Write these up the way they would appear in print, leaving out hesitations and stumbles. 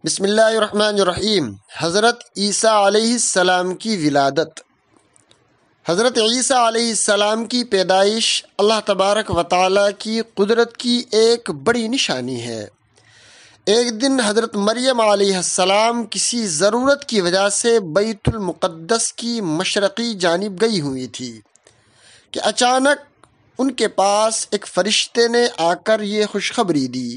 بسم اللہ الرحمن الرحیم۔ حضرت عیسیٰ علیہ السلام کی ولادت۔ حضرت عیسیٰ علیہ السلام کی پیدائش اللہ تبارک و تعالیٰ کی قدرت کی ایک بڑی نشانی ہے۔ ایک دن حضرت مریم علیہ السلام کسی ضرورت کی وجہ سے بیت المقدس کی مشرقی جانب گئی ہوئی تھی کہ اچانک ان کے پاس ایک فرشتے نے آ کر یہ خوشخبری دی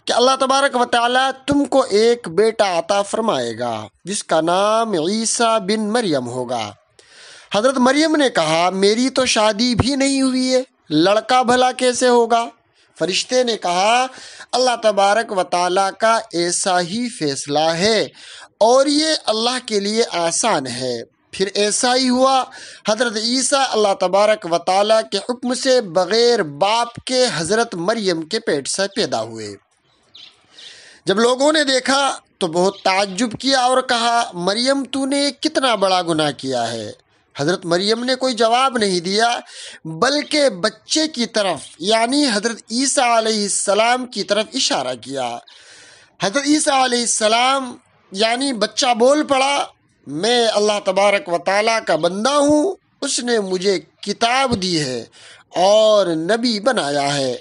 کہ اللہ تبارک و تعالیٰ تم کو ایک بیٹا عطا فرمائے گا جس کا نام عیسیٰ بن مریم ہوگا۔ حضرت مریم نے کہا میری تو شادی بھی نہیں ہوئی ہے، لڑکا بھلا کیسے ہوگا؟ فرشتے نے کہا اللہ تبارک و تعالیٰ کا ایسا ہی فیصلہ ہے اور یہ اللہ کے لیے آسان ہے۔ پھر ایسا ہی ہوا، حضرت عیسیٰ اللہ تبارک و تعالیٰ کے حکم سے بغیر باپ کے حضرت مریم کے پیٹ سے پیدا ہوئے۔ جب لوگوں نے دیکھا تو بہت تعجب کیا اور کہا مریم تو نے کتنا بڑا گناہ کیا ہے۔ حضرت مریم نے کوئی جواب نہیں دیا بلکہ بچے کی طرف یعنی حضرت عیسیٰ علیہ السلام کی طرف اشارہ کیا۔ حضرت عیسیٰ علیہ السلام یعنی بچہ بول پڑا میں اللہ تبارک و تعالیٰ کا بندہ ہوں، اس نے مجھے کتاب دی ہے اور نبی بنایا ہے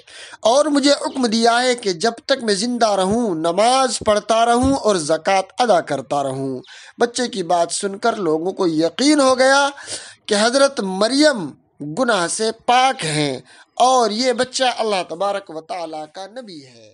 اور مجھے حکم دیا ہے کہ جب تک میں زندہ رہوں نماز پڑھتا رہوں اور زکوٰۃ ادا کرتا رہوں۔ بچے کی بات سن کر لوگوں کو یقین ہو گیا کہ حضرت مریم گناہ سے پاک ہیں اور یہ بچہ اللہ تبارک و تعالیٰ کا نبی ہے۔